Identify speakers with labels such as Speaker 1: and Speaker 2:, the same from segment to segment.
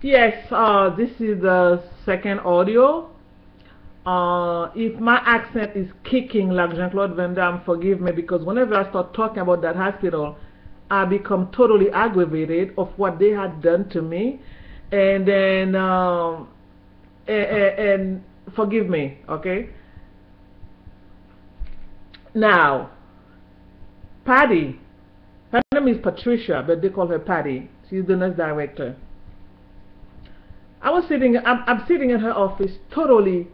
Speaker 1: Yes, this is the second audio. If my accent is kicking like Jean-Claude Van Damme, forgive me, because whenever I start talking about that hospital, I become totally aggravated of what they had done to me, and then and forgive me, okay? Now, Patty, her name is Patricia, but they call her Patty. She's the nurse director. I'm sitting in her office totally.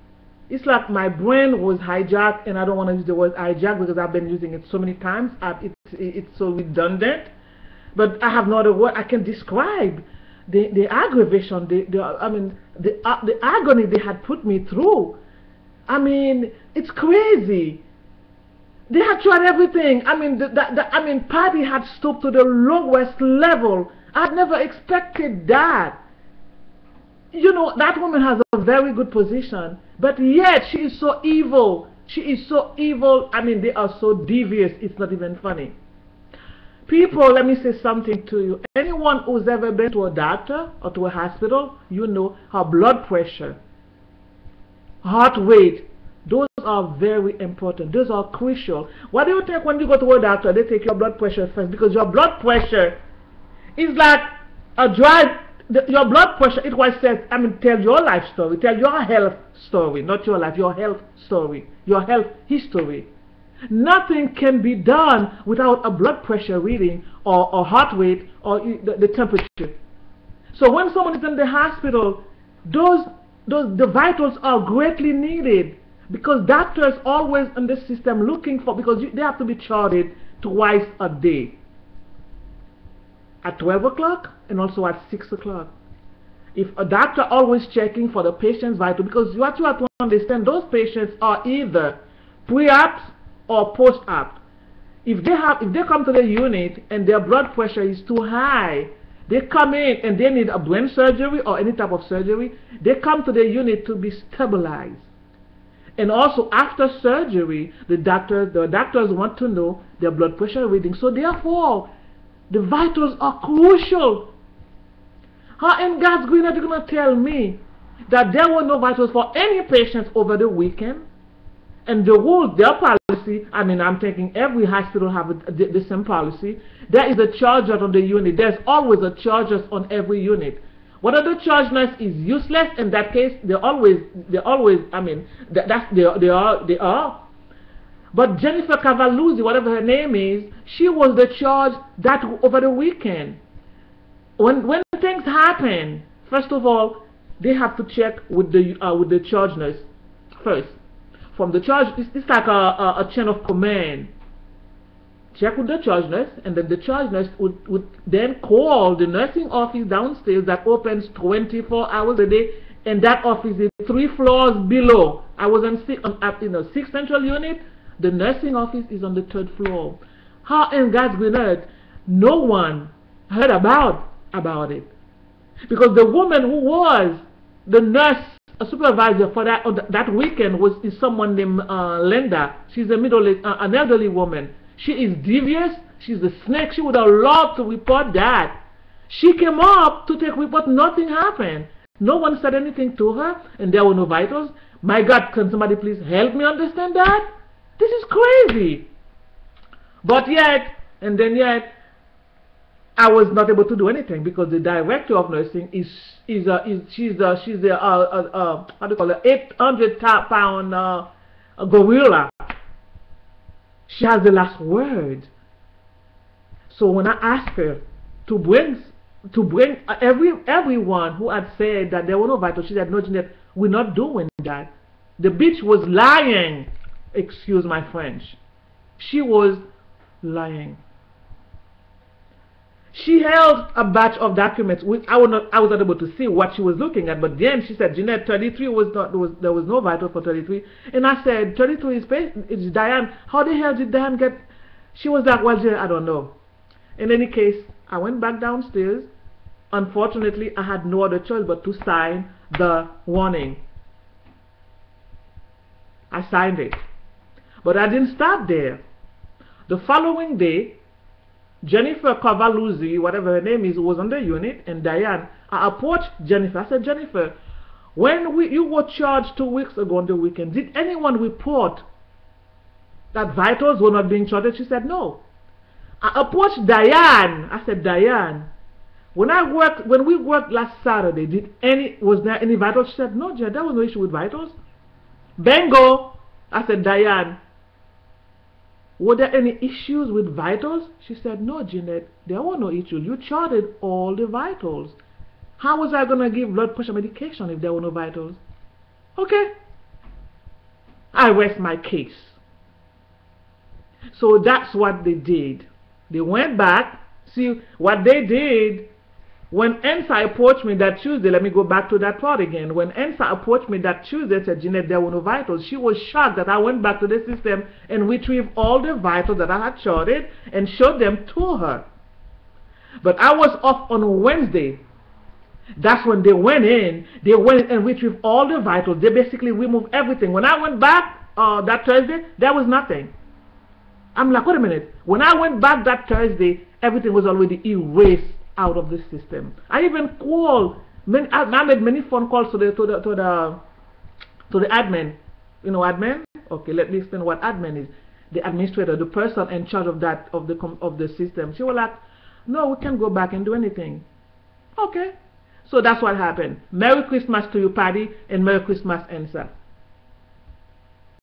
Speaker 1: It's like my brain was hijacked, and I don't want to use the word hijacked because I've been using it so many times. It's so redundant, but I have no other word I can describe the aggravation, the agony they had put me through. I mean, it's crazy. They had tried everything. I mean, Patty had stooped to the lowest level. I'd never expected that. You know, that woman has a very good position, but yet she is so evil. She is so evil. I mean, they are so devious. It's not even funny. People, let me say something to you. Anyone who's ever been to a doctor or to a hospital, you know how blood pressure, heart rate, those are very important. Those are crucial. What do you think when you go to a doctor, they take your blood pressure first? Because your blood pressure is like a drive. Your blood pressure, it was said, tell your life story, tell your health story, not your life, your health story, your health history. Nothing can be done without a blood pressure reading or heart rate or the temperature. So when someone is in the hospital, the vitals are greatly needed, because doctors always in the system looking for, because they have to be charted twice a day. At 12 o'clock and also at 6 o'clock. If a doctor always checking for the patient's vital, because what you have to understand, those patients are either pre-op or post-op. If they come to the unit and their blood pressure is too high, they come in and they need a brain surgery or any type of surgery, they come to the unit to be stabilized. And also after surgery, the doctors want to know their blood pressure reading. So therefore, the vitals are crucial. How in God's green are you going to tell me that there were no vitals for any patients over the weekend? And the rules, their policy, I'm thinking every hospital have the same policy. There is a charger on the unit. There's always a charger on every unit. Whether the charge nurse is useless, in that case, they are. But Jennifer Cavaluzzi, whatever her name is, she was the charge that over the weekend. When things happen, first of all, they have to check with the charge nurse first. From the charge, it's like a chain of command. Check with the charge nurse, and then the charge nurse would then call the nursing office downstairs that opens 24 hours a day, and that office is 3 floors below. I was on 6th Central Unit. The nursing office is on the 3rd floor. How in God's green earth no one heard about it? Because the woman who was the nurse supervisor for that weekend is someone named Linda. She's an elderly woman. She is devious. She's a snake. She would have loved to report that. She came up to take report. Nothing happened. No one said anything to her, and there were no vitals. My God, can somebody please help me understand that? This is crazy. But yet, I was not able to do anything because the director of nursing she's how do you call it, 800-pound gorilla. She has the last word. So when I asked her to bring everyone who had said that there were no vitals, she said, no, Jeanette, we're not doing that. The bitch was lying. Excuse my French. She was lying. She held a batch of documents which I was not able to see what she was looking at, but then she said, Jeanette, 33 there was no vital for 33. And I said, 33 is Diane. How the hell did Diane get? She was like, well, Jeanette, I don't know. In any case, I went back downstairs. Unfortunately, I had no other choice but to sign the warning. I signed it. But I didn't stop there. The following day, Jennifer Cavaluzzi, whatever her name is, was on the unit, and Diane. I approached Jennifer. I said, Jennifer, when you were charged 2 weeks ago on the weekend, did anyone report that vitals were not being charted? She said, no. I approached Diane. I said, Diane, when we worked last Saturday, was there any vitals? She said, no, Jen, there was no issue with vitals. Bingo. I said, Diane, were there any issues with vitals? She said, no, Jeanette, there were no issues. You charted all the vitals. How was I going to give blood pressure medication if there were no vitals? Okay. I rest my case. So that's what they did. They went back. See, what they did, when ENSA approached me that Tuesday, let me go back to that part again. When ENSA approached me that Tuesday and said, Jeanette, there were no vitals, she was shocked that I went back to the system and retrieved all the vitals that I had charted and showed them to her. But I was off on Wednesday. That's when they went in and retrieved all the vitals. They basically removed everything. When I went back that Thursday, there was nothing. I'm like, wait a minute. When I went back that Thursday, everything was already erased out of the system. I even called. I made many phone calls to the admin. You know admin? Okay, let me explain what admin is. The administrator, the person in charge of the system. She was like, no, we can't go back and do anything. Okay. So that's what happened. Merry Christmas to you, Patty, and Merry Christmas, Ensa.